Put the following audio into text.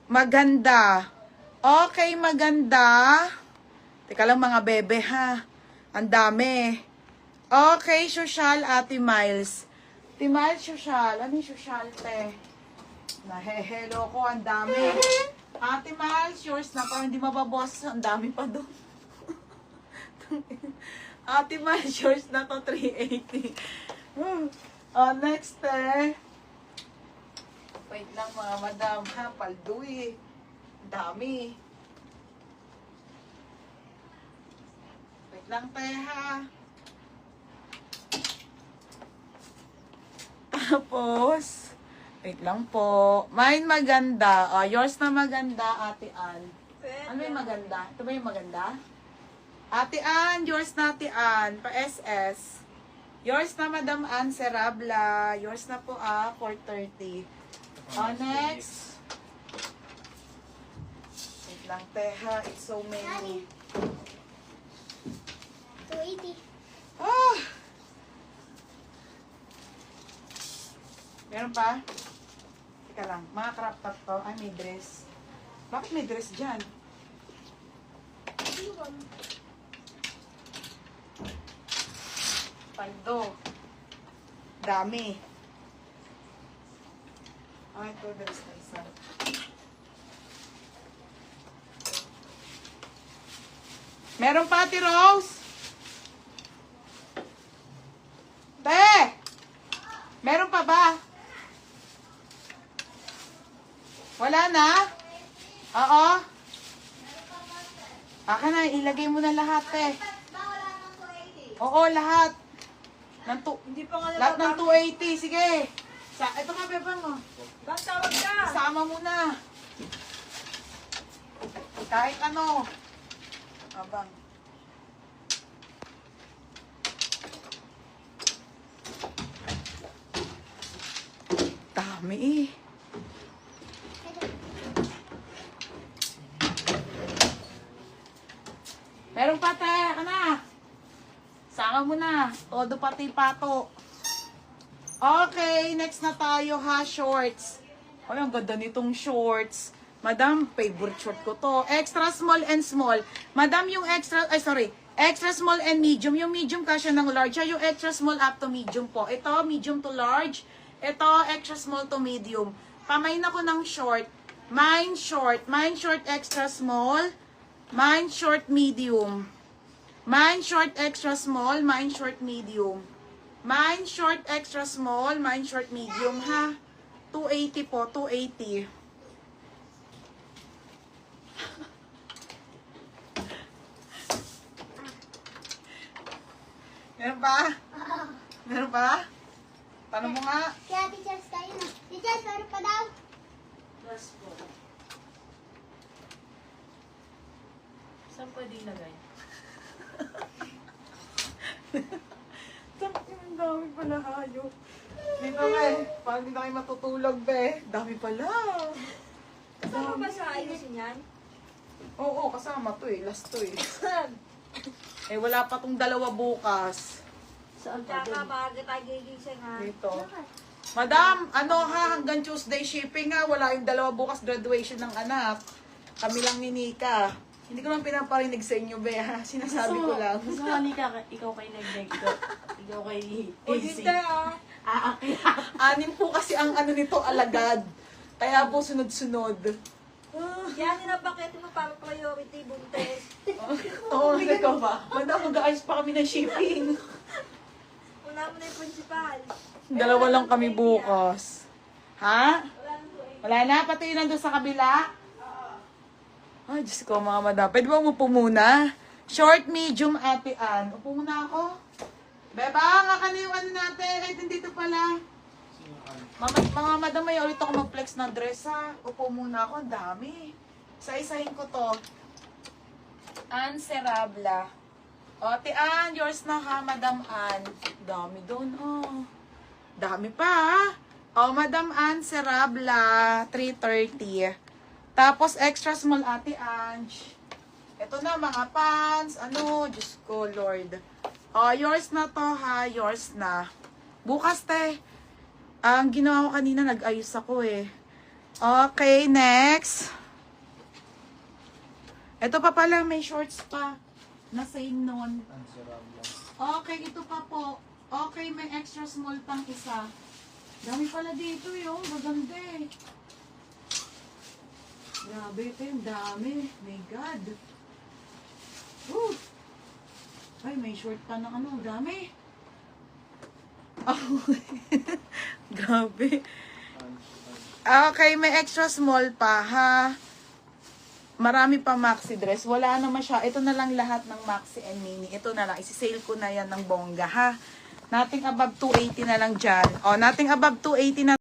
Maganda. Okay, maganda. Teka lang mga bebe ha. Ang dami. Okay, social, Ate Miles. Ate Miles, social. Ano yung social, te? Nahehelo ko, ang dami. Ate Miles, yours na. Parang hindi mababoss. Ang dami pa doon. Ate Miles, yours na to, 380. Next, eh. Wait lang mga madam, ha? Palduy. Ang dami. Wait lang, te, ha? Tapos, wait lang po. Mine maganda. Yours na maganda, Ate Ann. Ano yung maganda? Ito ba yung maganda? Ate Ann, yours na, Ate Ann. Pa-SS. Yours na, Madam Ann Serabla. Yours na po, 430. Next. Wait lang, teha. It's so many. 280. Meron pa? Teka lang. Mga crop top to. Ay, may dress. Bakit may dress dyan? Paldo. Dami. Ay, ito dress na isa. Meron pa, Ate Rose? Te! Meron pa ba? Wala na? Oo. Aka na, ilagay mo na lahat, te. Oo, lahat. Hindi pa nga Lahat ng 280, sige. Ito nga, bebang, oh. Bang tawag ka! Isama mo na. Kahit ano. Abang. Dami eh. Meron pa, te. Ano na? Sama mo na. Todo pati pato. Okay, next na tayo ha, shorts. Ay, ang ganda nitong shorts. Madam, favorite short ko to. Extra small and small. Madam, yung extra small and medium. Yung medium kasya ng large. Yung extra small up to medium po. Ito, medium to large. Ito, extra small to medium. Pamain ako ng short. Mine short extra small. Mine short medium. Mine short extra small, mine short medium. Mine short extra small, mine short medium ha. 280 po, 280. Meron pa? Meron pa? Tanong mo nga. Kaya teachers kayo na. Teachers, meron pa daw. Dress po. Saan pwede ilagay? Ang dami pala hayop. Dito be, parang hindi na kayo matutulog be. Dami pala. Kasama ba sa ayusin yan? Oo, kasama to eh. Last to eh. Eh wala pa tong dalawa bukas. Saan pa din? Maaga tayo gigising ha. Dito. Madam, ano ha, hanggang Tuesday shipping ha. Wala yung dalawa bukas graduation ng anak. Kami lang ni Nika. Hindi ko lang pinaparinig sa inyo be ha. Sinasabi ko lang. Gusto mo Nika, ikaw kay nag-neg. Ikaw kay O AC. dito ah. Anim po kasi ang ano nito alagad. Kaya po sunod-sunod. Yan yung napakita mo para priority buntes. Oo, ikaw ba? Madam, mag-aayos pa kami ng shipping. Una mo na yung principal. Dalawa lang kami bukas. Ha? Wala na? Pati yun nandun sa kabila? Ay, Diyos ko mga madam. Pwede ba umupo muna? Short, medium, Ate Ann. Upo muna ako. Beba, nga ka na yung ano natin. Ay, nandito pala. Mga madam, may ulit ako mag-flex ng dress ha. Upo muna ako. Ang dami. Isa-isahin ko to. Ann Serabla. O, Ate Ann, yours na ha, Madam Ann. Dami doon, oh. Dami pa, ha? O, Madam Ann Serabla, 330. Tapos, extra small, Ate Ange. Ito na, mga pants. Ano, Diyos ko, Lord. O, yours na to, ha? Yours na. Bukas, te. Ang ginawa ko kanina, nag-ayos ako, eh. Okay, next. Ito pa pala, may shorts pa. Na same nun. Okay, ito pa po. Okay, may extra small pang isa. Dami pala dito yung maganda eh. Grabe ito yung dami. My God. Woo! Ay, may short pa ng ano. Dami. Oh. Grabe. Okay, may extra small pa ha. Marami pa maxi dress. Wala naman siya. Ito na lang lahat ng maxi and mini. Ito na lang. Isi-sale ko na yan ng bongga ha. Nothing above 280 na lang dyan. O, nothing above 280 na